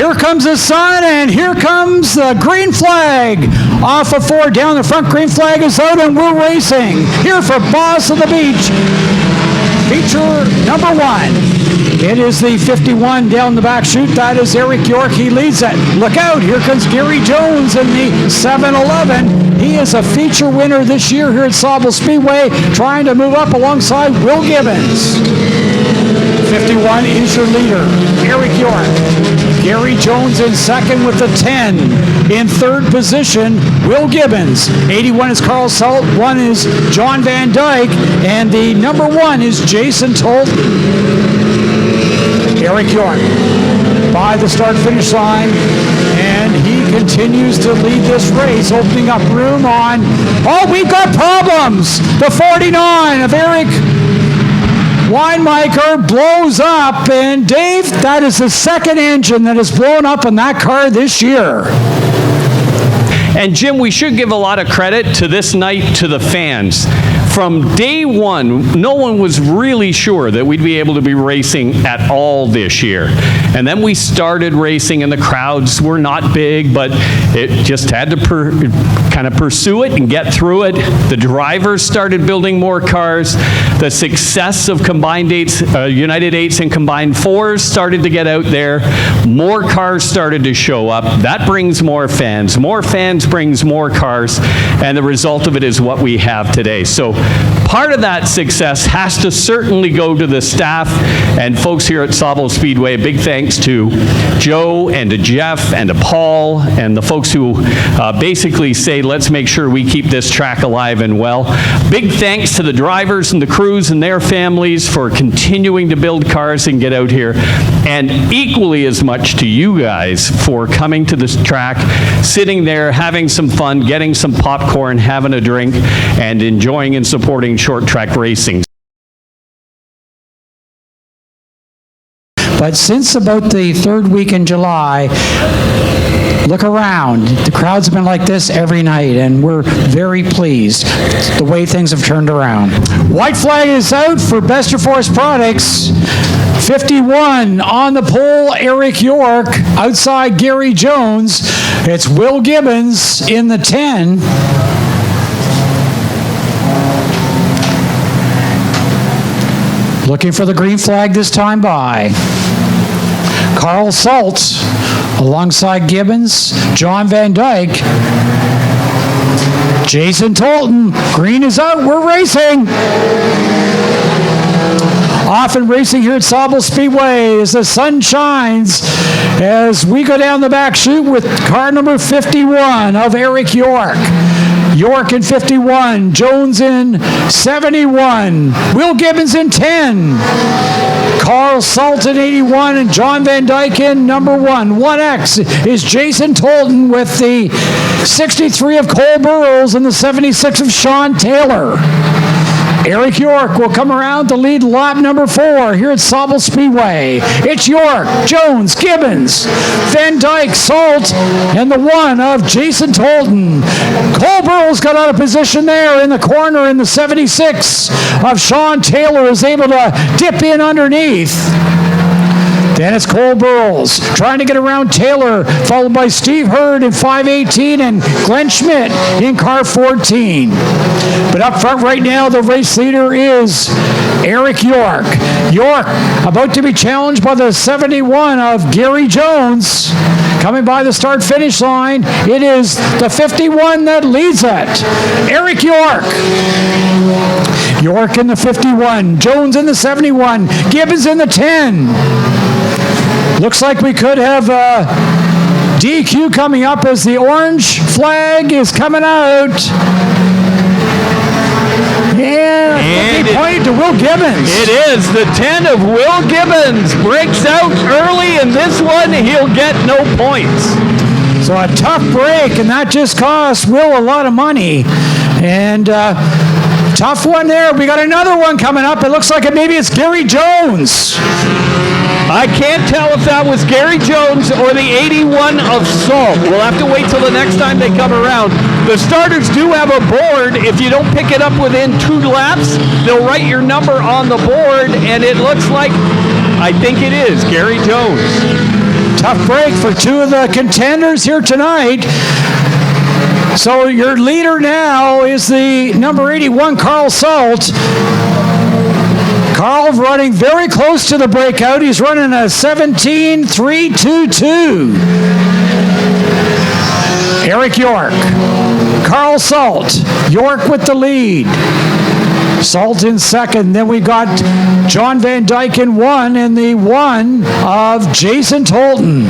Here comes the sun, and here comes the green flag. Off of 4 down the front, green flag is out, and we're racing. Here for Boss of the Beach. Feature number 1. It is the 51 down the back chute. That is Eric York. He leads it. Look out. Here comes Gary Jones in the 7-11. He is a feature winner this year here at Sauble Speedway, trying to move up alongside Will Gibbons. 51 is your leader, Eric York. Gary Jones in second with the 10. In third position, Will Gibbons. 81 is Carl Sault. 1 is John Vandyk. And the number 1 is Jason Tolton. Eric York by the start-finish line, and he continues to lead this race, opening up room on... Oh, we've got problems! The 49 of Eric Weinmaker blows up, and Dave, that is the second engine that has blown up in that car this year. And Jim, we should give a lot of credit to this night to the fans. From day one, no one was really sure that we'd be able to be racing at all this year. And then we started racing, and the crowds were not big, but it just had to kind of pursue it and get through it. The drivers started building more cars. The success of combined eights, United Eights and combined 4's started to get out there. More cars started to show up. That brings more fans. More fans brings more cars, and the result of it is what we have today. So part of that success has to certainly go to the staff and folks here at Sauble Speedway. A big thanks to Joe and to Jeff and to Paul and the folks who basically say, let's make sure we keep this track alive and well. Big thanks to the drivers and the crews and their families for continuing to build cars and get out here. And equally as much to you guys for coming to this track, sitting there, having some fun, getting some popcorn, having a drink, and enjoying and supporting short track racing. But since about the third week in July, look around. The crowds have been like this every night, and we're very pleased the way things have turned around. White flag is out for Bester Force Products. 51 on the pole, Eric York. Outside, Gary Jones. It's Will Gibbons in the 10. Looking for the green flag this time by Carl Sault alongside Gibbons, John Vandyk, Jason Tolton. Green is out. We're racing. Off and racing here at Sauble Speedway as the sun shines as we go down the back chute with car number 51 of Eric York. York in 51, Jones in 71, Will Gibbons in 10, Carl Sault in 81, and John Vandyk in number 1. 1X is Jason Tolton with the 63 of Cole Burrows and the 76 of Sean Taylor. Eric York will come around to lead lap number 4 here at Sauble Speedway. It's York, Jones, Gibbons, Vandyk, Sault, and the 1 of Jason Tolton. Cole Burrows got out of position there in the corner, and the 76 of Sean Taylor is able to dip in underneath. Then it's Cole Burrows trying to get around Taylor, followed by Steve Hurd in 518 and Glenn Schmidt in car 14. But up front right now, the race leader is Eric York. York about to be challenged by the 71 of Gary Jones. Coming by the start-finish line, it is the 51 that leads it. Eric York. York in the 51, Jones in the 71, Gibbons in the 10. Looks like we could have DQ coming up as the orange flag is coming out. And they pointed to Will Gibbons. It is. The 10 of Will Gibbons breaks out early, and this one he'll get no points. So a tough break, and that just cost Will a lot of money. And tough one there. We got another one coming up. It looks like maybe it's Gary Jones. I can't tell if that was Gary Jones or the 81 of Sault. We'll have to wait till the next time they come around. The starters do have a board. If you don't pick it up within 2 laps, they'll write your number on the board, and it looks like, I think it is Gary Jones. Tough break for two of the contenders here tonight. So your leader now is the number 81, Carl Sault. Carl running very close to the breakout. He's running a 17.322. Eric York, Carl Sault, York with the lead. Sault in second. Then we got John Vandyk in one, and the one of Jason Tolton.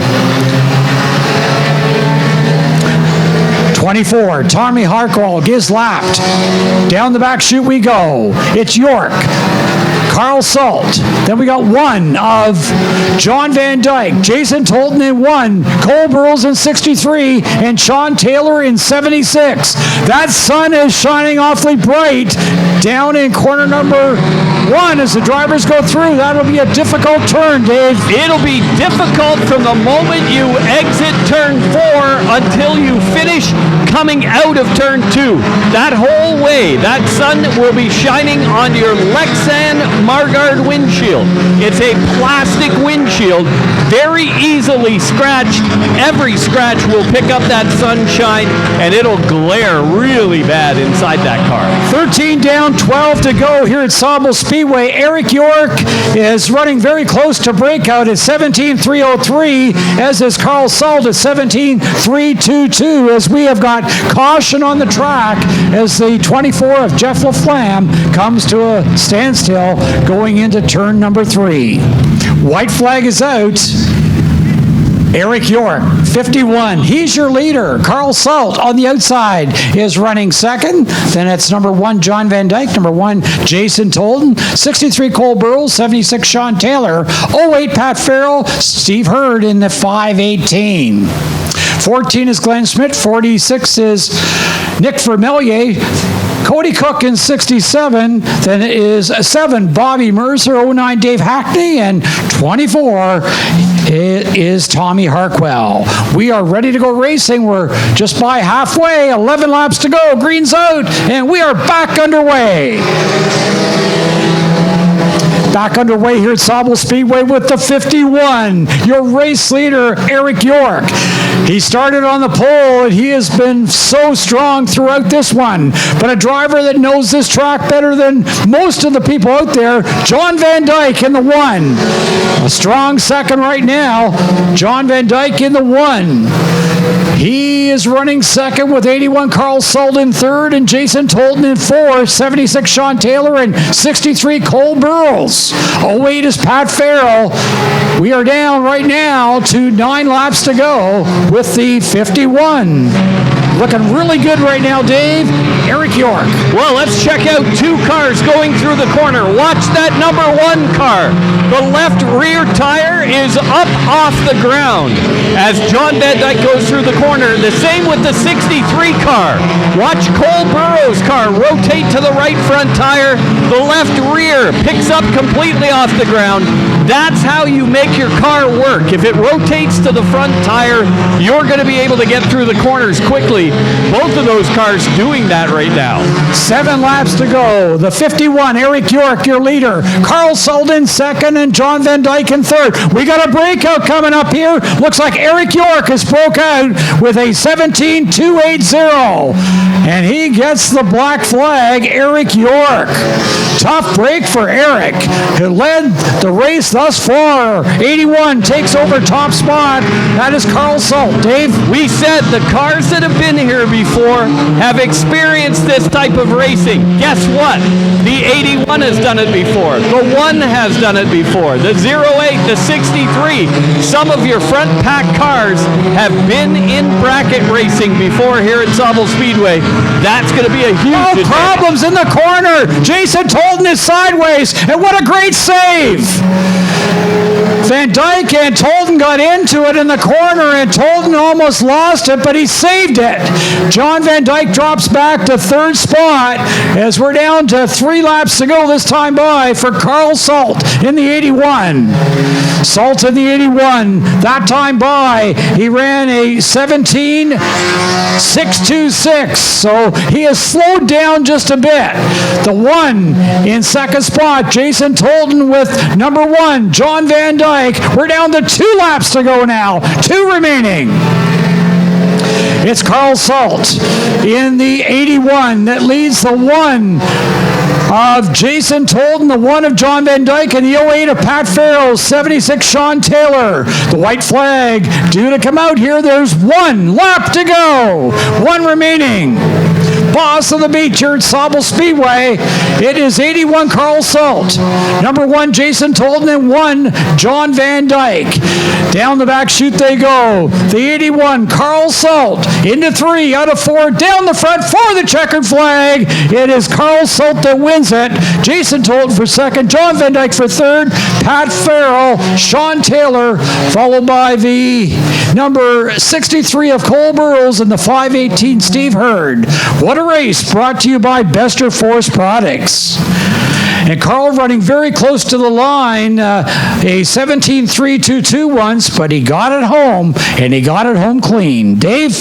24, Tommy Harkwell gets lapped. Down the back chute we go. It's York, Carl Sault. Then we got one of John Vandyk, Jason Tolton in one, Cole Burrows in 63, and Sean Taylor in 76. That sun is shining awfully bright down in corner number one as the drivers go through. That'll be a difficult turn, Dave. It'll be difficult from the moment you exit turn 4 until you finish coming out of turn 2. That whole way, that sun will be shining on your Lexan Margard windshield. It's a plastic windshield, very easily scratched. Every scratch will pick up that sunshine, and it'll glare really bad inside that car. 13 down, 12 to go here at Sauble Speedway. Eric York is running very close to breakout at 17.303, as is Carl Sault at 17.322, as we have got caution on the track as the 24 of Jeff LaFlamme comes to a standstill going into turn number 3. White flag is out. Eric York, 51. He's your leader. Carl Sault on the outside is running second. Then it's number 1, John Vandyk. Number 1, Jason Tolton. 63, Cole Burrows. 76, Sean Taylor. 08, Pat Farrell. Steve Hurd in the 518. 14 is Glenn Schmidt. 46 is Nick Vermelier. Cody Cook in 67. Then it is 7, Bobby Mercer. 09, Dave Hackney. And 24 is Tommy Harkwell. We are ready to go racing. We're just by halfway. 11 laps to go. Green's out. And we are back underway. Back underway here at Sauble Speedway with the 51. Your race leader, Eric York. He started on the pole, and he has been so strong throughout this one. But a driver that knows this track better than most of the people out there, John Vandyk in the 1. A strong second right now. John Vandyk in the 1. He is running second with 81, Carl Sault in third, and Jason Tolton in 4, 76, Sean Taylor, and 63, Cole Burrows. 08 is Pat Farrell. We are down right now to 9 laps to go with the 51. Looking really good right now, Dave. Eric York. Well, let's check out 2 cars going through the corner. Watch that number 1 car. The left rear tire is up off the ground as John Vandyk goes through the corner. The same with the 63 car. Watch Cole Burrows' car rotate to the right front tire. The left rear picks up completely off the ground. That's how you make your car work. If it rotates to the front tire, you're going to be able to get through the corners quickly. Both of those cars doing that right now. 7 laps to go. The 51, Eric York, your leader. Carl Sault in second and John Vandyk in third. We got a breakout coming up here. Looks like Eric York has broke out with a 17.280. And he gets the black flag, Eric York. Tough break for Eric, who led the race thus far. 81 takes over top spot. That is Carl Sault. Dave? We said the cars that have been here before have experienced this type of racing. Guess what? The 81 has done it before. The 1 has done it before. The 08, the 63. Some of your front pack cars have been in bracket racing before here at Sauble Speedway. That's going to be a huge problems in the corner. Jason Tolton is sideways, and what a great save. Vandyk and Tolton got into it in the corner, and Tolton almost lost it, but he saved it. John Vandyk drops back to third spot as we're down to 3 laps to go this time by for Carl Sault in the 81. Sault in the 81, that time by, he ran a 17.626, so he has slowed down just a bit. The 1 in second spot, Jason Tolton with number 1, John Vandyk. We're down to 2 laps to go now, 2 remaining. It's Carl Sault in the 81 that leads the 1 of Jason Tolton, the 1 of John Vandyk, and the 08 of Pat Farrell, 76 Sean Taylor. The white flag due to come out here. There's 1 lap to go, 1 remaining. Boss of the beach here at Sauble Speedway. It is 81 Carl Sault, number 1 Jason Tolton, and 1 John Vandyk. Down the back chute they go. The 81 Carl Sault into 3 out of 4 down the front for the checkered flag. It is Carl Sault that wins it. Jason Tolton for second, John Vandyk for third, Pat Farrell, Sean Taylor, followed by the number 63 of Cole Burrows and the 518 Steve Hurd. What a race, brought to you by Bester 4's Products. And Carl running very close to the line, a 17.322 once, but he got it home, and he got it home clean. Dave?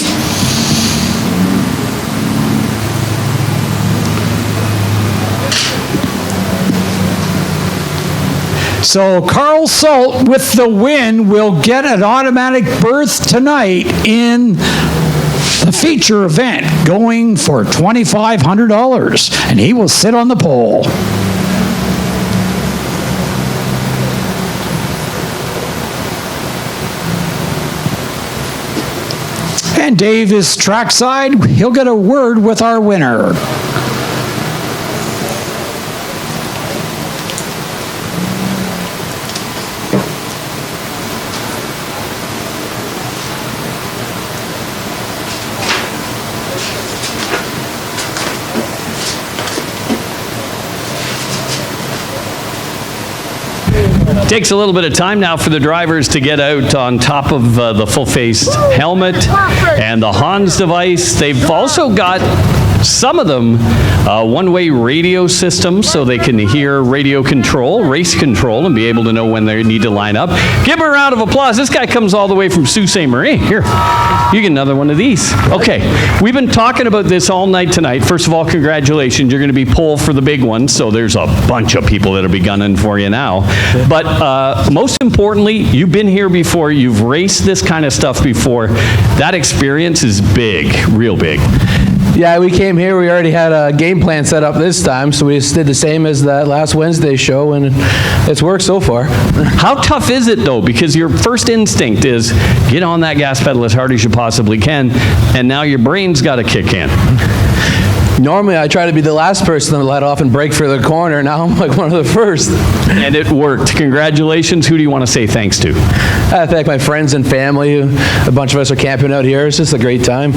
So Carl Sault with the win will get an automatic berth tonight in the feature event, going for $2,500, and he will sit on the pole. And Dave is trackside. He'll get a word with our winner. Takes a little bit of time now for the drivers to get out on top of the full-face helmet and the Hans device. They've also got, some of them, one-way radio systems so they can hear radio control, race control, and be able to know when they need to line up. Give him a round of applause. This guy comes all the way from Sault Ste. Marie. Here, you get another one of these. Okay, we've been talking about this all night tonight. First of all, congratulations. You're going to be pole for the big one, so there's a bunch of people that'll be gunning for you now. But most importantly, you've been here before. You've raced this kind of stuff before. That experience is big, real big. Yeah, we came here, we already had a game plan set up this time, so we just did the same as that last Wednesday show, and it's worked so far. How tough is it, though? Because your first instinct is, get on that gas pedal as hard as you possibly can, and now your brain's got to kick in. Normally, I try to be the last person to let off and break for the corner. Now I'm like one of the first. And it worked. Congratulations. Who do you want to say thanks to? I thank my friends and family. A bunch of us are camping out here. It's just a great time.